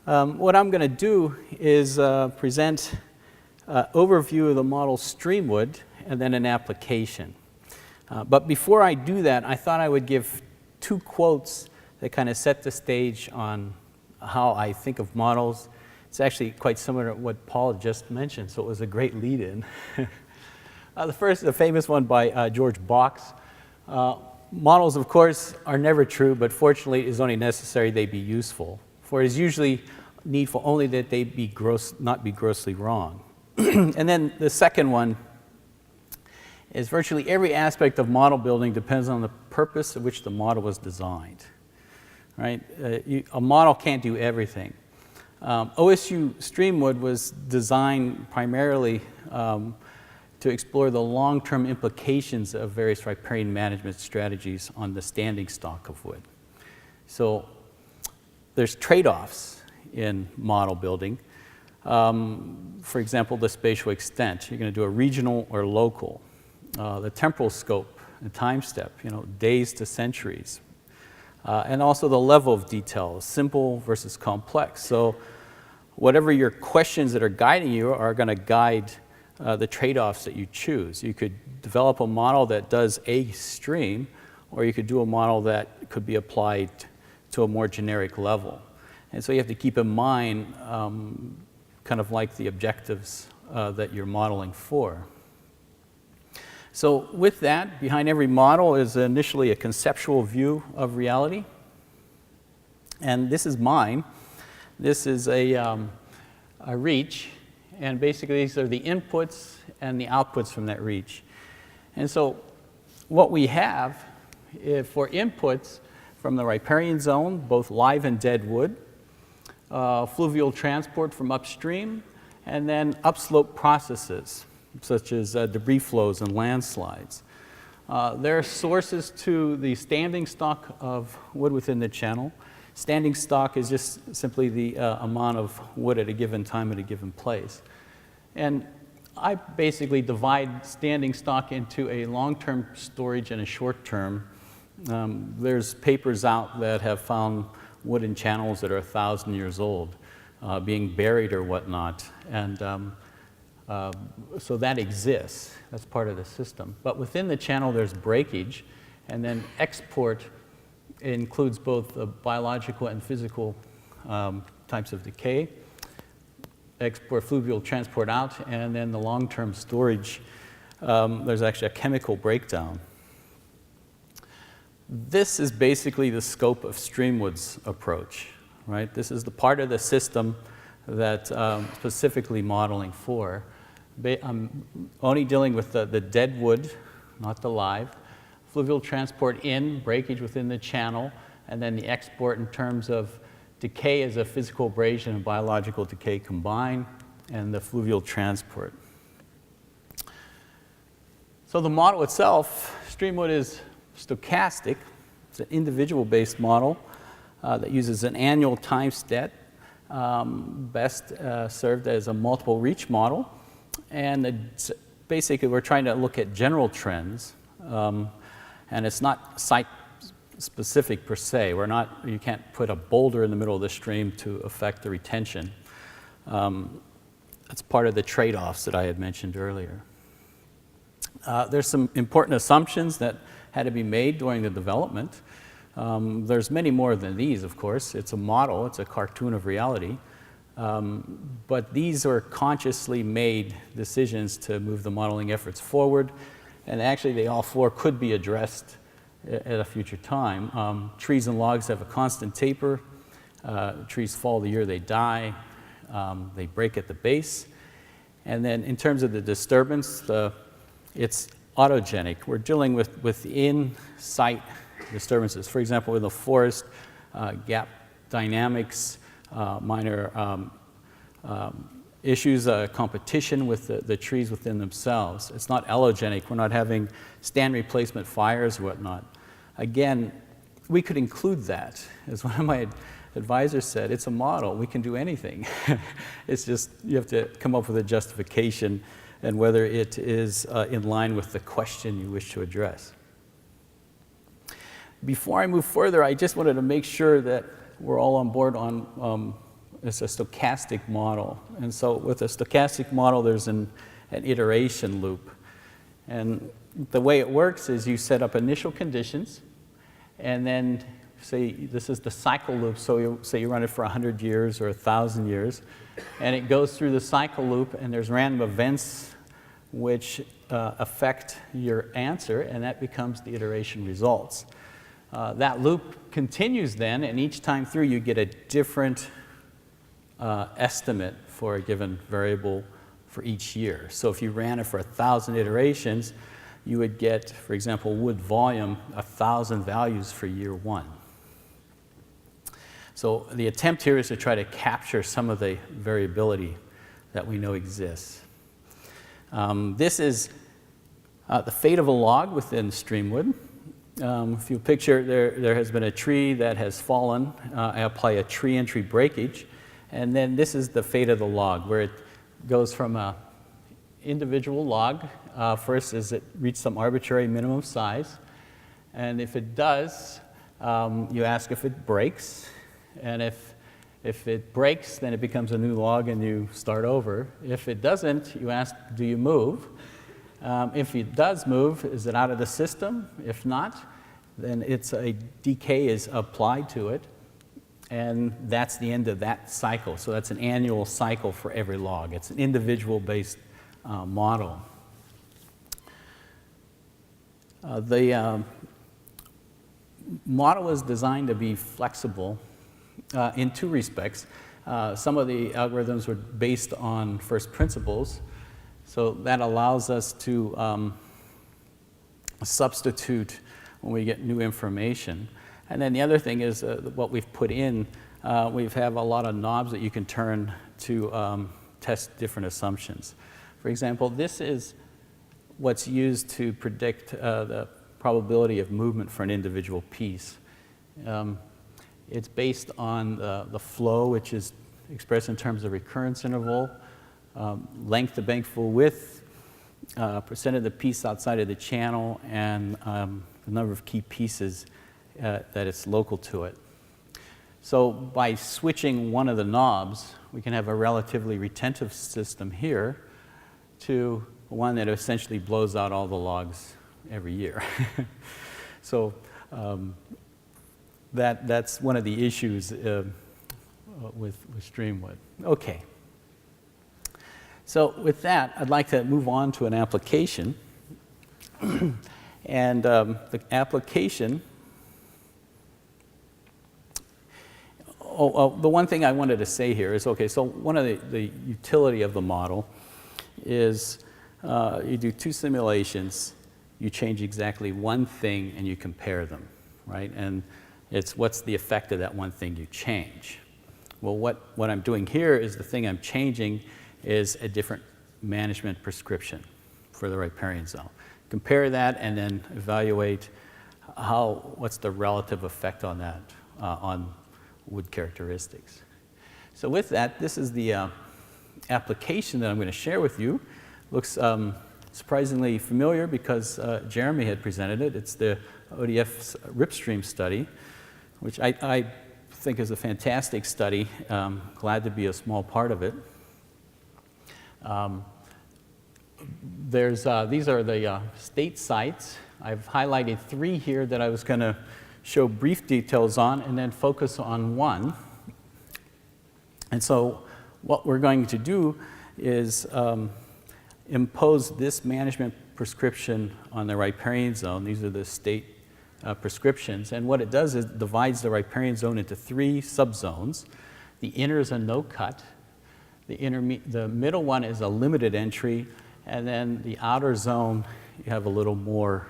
What I'm going to do is present an overview of the model Streamwood and then an application. But before I do that, I thought I would give two quotes that kind of set the stage on how I think of models. It's actually quite similar to what Paul just mentioned, so it was a great lead-in. The first, a famous one by George Box. Models, of course, are never true, but fortunately it is only necessary they be useful. For it is usually needful only that they be not be grossly wrong. And then the second one is virtually every aspect of model building depends on the purpose of which the model was designed. Right? A model can't do everything. OSU Streamwood was designed primarily to explore the long-term implications of various riparian management strategies on the standing stock of wood. So there's trade-offs in model building. For example, the spatial extent. You're going to do a regional or local. The temporal scope, the time step, days to centuries. And also the level of detail, simple versus complex. So whatever your questions that are guiding you are going to guide the trade-offs that you choose. You could develop a model that does a stream, or you could do a model that could be applied to a more generic level. And so you have to keep in mind kind of like the objectives that you're modeling for. So with that, behind every model is initially a conceptual view of reality. And this is mine. This is a reach. And basically these are the inputs and the outputs from that reach. And so what we have for inputs from the riparian zone, both live and dead wood, fluvial transport from upstream, and then upslope processes, such as debris flows and landslides. There are sources to the standing stock of wood within the channel. Standing stock is just simply the amount of wood at a given time at a given place. And I basically divide standing stock into a long-term storage and a short-term. There's papers out that have found wood in channels that are 1,000 years old, being buried or whatnot. And so that exists. That's part of the system. But within the channel, there's breakage, and then export includes both the biological and physical types of decay. Export fluvial transport out, and then the long-term storage, there's actually a chemical breakdown. This is basically the scope of Streamwood's approach, right? This is the part of the system that I'm specifically modeling for. I'm only dealing with the dead wood, not the live. Fluvial transport in, breakage within the channel, and then the export in terms of decay as a physical abrasion and biological decay combined, and the fluvial transport. So the model itself, Streamwood, is stochastic. It's an individual-based model that uses an annual time step, best served as a multiple reach model. And basically, we're trying to look at general trends, and it's not site-specific per se. You can't put a boulder in the middle of the stream to affect the retention. That's part of the trade-offs that I had mentioned earlier. There's some important assumptions that had to be made during the development. There's many more than these, of course. It's a model, it's a cartoon of reality. But these are consciously made decisions to move the modeling efforts forward. And actually, they all four could be addressed at a future time. Trees and logs have a constant taper. Trees fall the year they die. They break at the base. And then in terms of the disturbance, it's autogenic. We're dealing with within-site disturbances. For example, in the forest, gap dynamics, minor issues, competition with the trees within themselves. It's not allogenic. We're not having stand replacement fires or whatnot. Again, we could include that. As one of my advisors said, it's a model. We can do anything. It's just you have to come up with a justification and whether it is in line with the question you wish to address. Before I move further, I just wanted to make sure that we're all on board on it's a stochastic model. And so with a stochastic model, there's an iteration loop. And the way it works is you set up initial conditions, and then say this is the cycle loop, so say you run it for 100 years or 1,000 years, and it goes through the cycle loop, and there's random events which affect your answer, and that becomes the iteration results. That loop continues then, and each time through you get a different estimate for a given variable for each year. So if you ran it for 1,000 iterations, you would get, for example, wood volume, 1,000 values for year 1. So the attempt here is to try to capture some of the variability that we know exists. This is the fate of a log within Streamwood. If you picture, there has been a tree that has fallen. I apply a tree entry breakage, and then this is the fate of the log, where it goes from an individual log. First, is it reach some arbitrary minimum size, and if it does, you ask if it breaks, and if it breaks, then it becomes a new log and you start over. If it doesn't, you ask, do you move? If it does move, is it out of the system? If not, then it's a decay is applied to it, and that's the end of that cycle. So that's an annual cycle for every log. It's an individual-based model. The model is designed to be flexible in 2 respects. Some of the algorithms were based on first principles, so that allows us to substitute when we get new information. And then the other thing is what we've put in, we have a lot of knobs that you can turn to test different assumptions. For example, this is what's used to predict the probability of movement for an individual piece. It's based on the flow, which is expressed in terms of recurrence interval, length to bankful width, percent of the piece outside of the channel, and the number of key pieces that it's local to it. So by switching one of the knobs, we can have a relatively retentive system here to one that essentially blows out all the logs every year. So that's one of the issues with Streamwood. Okay. So with that, I'd like to move on to an application. And the application, the one thing I wanted to say here is, okay, so one of the utility of the model is you do 2 simulations, you change exactly one thing, and you compare them, right? And it's what's the effect of that one thing you change. Well, what I'm doing here is the thing I'm changing is a different management prescription for the riparian zone. Compare that and then evaluate what's the relative effect on that on wood characteristics. So with that, this is the application that I'm going to share with you. Looks surprisingly familiar because Jeremy had presented it. It's the ODF's Ripstream study, which I think is a fantastic study. Glad to be a small part of it. These are the state sites. I've highlighted 3 here that I was going to show brief details on and then focus on one. And so what we're going to do is impose this management prescription on the riparian zone. These are the state prescriptions. And what it does is it divides the riparian zone into 3 subzones. The inner is a no-cut. The middle one is a limited entry. And then the outer zone, you have a little more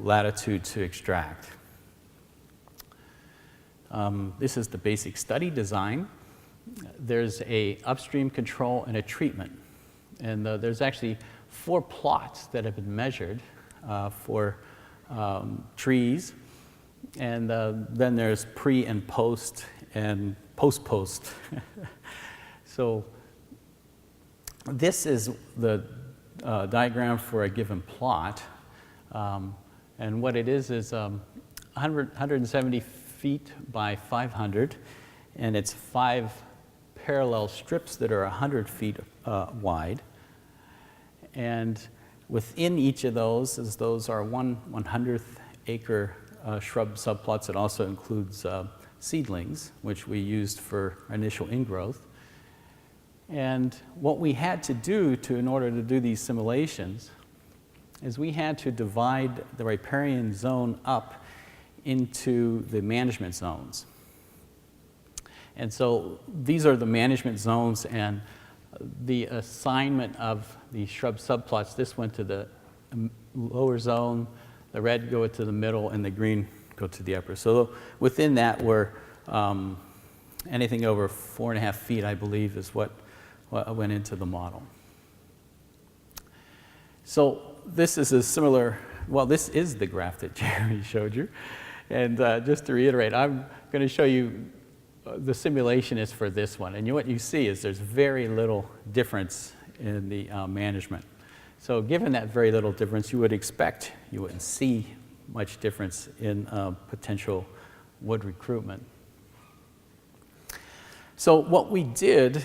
latitude to extract. This is the basic study design. There's a upstream control and a treatment. And there's actually 4 plots that have been measured for trees. And then there's pre and post and post-post. So this is the diagram for a given plot. And what it is 170 feet by 500. and it's 5 parallel strips that are 100 feet wide. And within each of those, as those are 1/100th acre shrub subplots, it also includes seedlings, which we used for initial ingrowth. And what we had to do in order to do these simulations is we had to divide the riparian zone up into the management zones. And so these are the management zones, and the assignment of the shrub subplots, this went to the lower zone, the red go to the middle, and the green go to the upper. So within that were anything over 4.5 feet, I believe, is what went into the model. So this is a similar, well, this is the graph that Jeremy showed you. And just to reiterate, I'm going to show you the simulation is for this one. And what you see is there's very little difference in the management. So given that very little difference, you would expect you wouldn't see much difference in potential wood recruitment. So what we did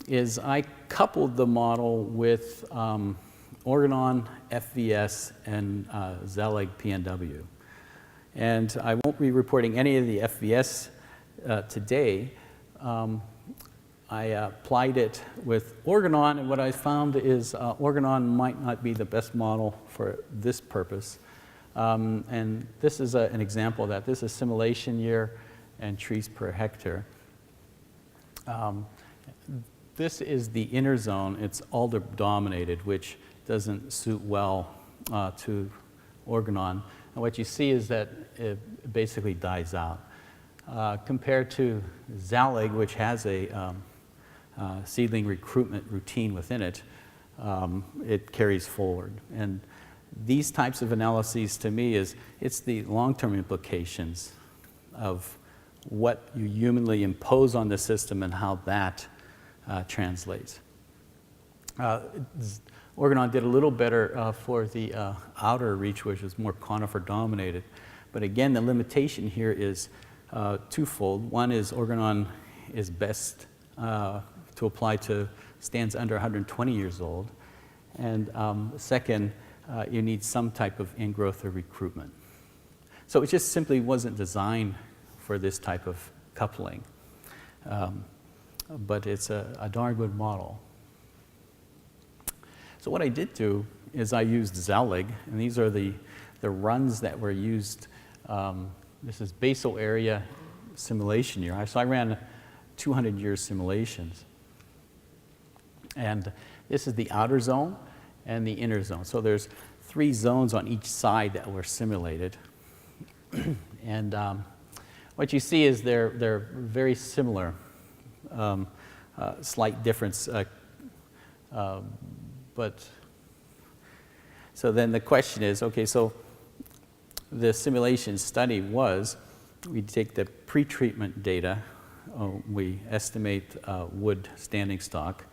is I coupled the model with Organon, FVS, and Zelig PNW. And I won't be reporting any of the FVS today. I applied it with Organon, and what I found is Organon might not be the best model for this purpose. And this is an example of that. This is simulation year and trees per hectare. This is the inner zone. It's alder dominated, which doesn't suit well to Organon. And what you see is that it basically dies out. Compared to Zelig, which has a seedling recruitment routine within it, it carries forward. And these types of analyses, to me, it's the long-term implications of what you humanly impose on the system and how that translates. Organon did a little better for the outer reach, which is more conifer dominated. But again, the limitation here is twofold. One is Organon is best to apply to stands under 120 years old. And second, you need some type of ingrowth or recruitment. So it just simply wasn't designed for this type of coupling. But it's a darn good model. So what I did do is I used Zelig, and these are the runs that were used. This is basal area simulation year. So I ran 200-year simulations. And this is the outer zone and the inner zone. So there's 3 zones on each side that were simulated. And what you see is they're very similar, slight difference. But so then the question is, okay, so the simulation study was, we take the pre-treatment data, we estimate wood standing stock,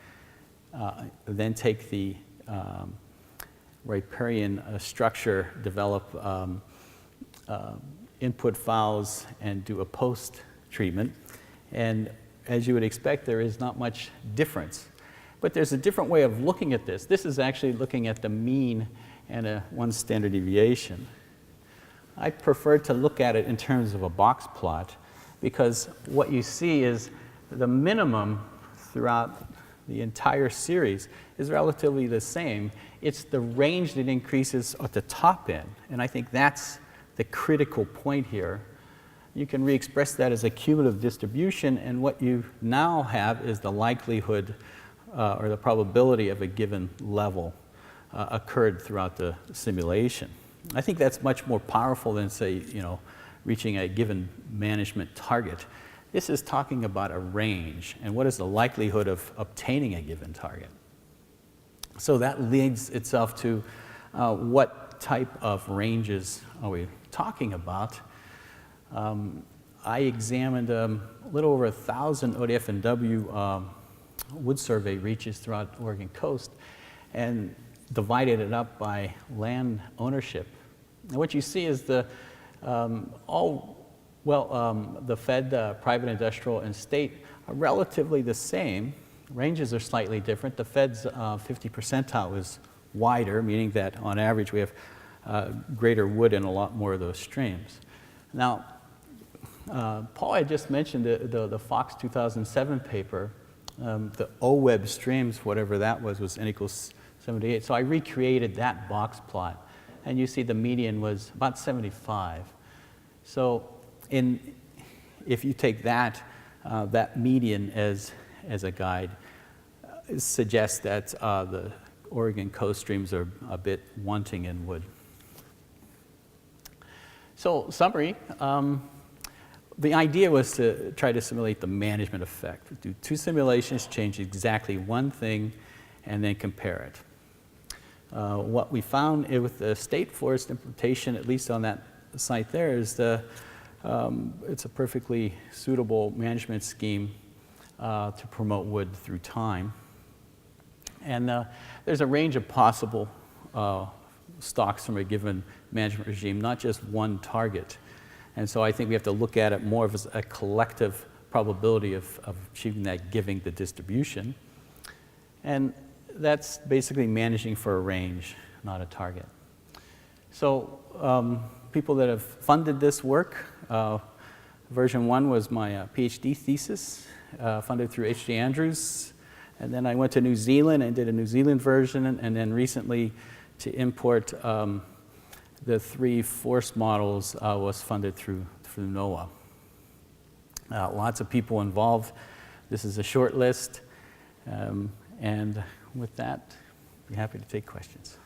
then take the riparian structure, develop input files, and do a post-treatment. And as you would expect, there is not much difference. But there's a different way of looking at this. This is actually looking at the mean and one standard deviation. I prefer to look at it in terms of a box plot, because what you see is the minimum throughout the entire series is relatively the same. It's the range that increases at the top end, and I think that's the critical point here. You can re-express that as a cumulative distribution, and what you now have is the likelihood or the probability of a given level occurred throughout the simulation. I think that's much more powerful than, say, reaching a given management target. This is talking about a range, and what is the likelihood of obtaining a given target. So that leads itself to what type of ranges are we talking about. I examined a little over 1,000 ODF&W wood survey reaches throughout the Oregon coast and divided it up by land ownership. And what you see is all Well, the Fed, private, industrial, and state are relatively the same. Ranges are slightly different. The Fed's 50 percentile is wider, meaning that on average we have greater wood in a lot more of those streams. Now, Paul had just mentioned the Fox 2007 paper. The OWEB streams, whatever that was n equals 78. So I recreated that box plot. And you see the median was about 75. So if you take that median as a guide, it suggests that the Oregon coast streams are a bit wanting in wood. So summary, the idea was to try to simulate the management effect. Do 2 simulations, change exactly one thing, and then compare it. What we found with the state forest implementation, at least on that site there, is it's a perfectly suitable management scheme to promote wood through time. And there's a range of possible stocks from a given management regime, not just one target. And so I think we have to look at it more as a collective probability of achieving that, given the distribution. And that's basically managing for a range, not a target. So people that have funded this work, version 1 was my PhD thesis, funded through H.J. Andrews. And then I went to New Zealand and did a New Zealand version, and then recently to import the 3 forest models was funded through NOAA. Lots of people involved. This is a short list. And with that, I'd be happy to take questions.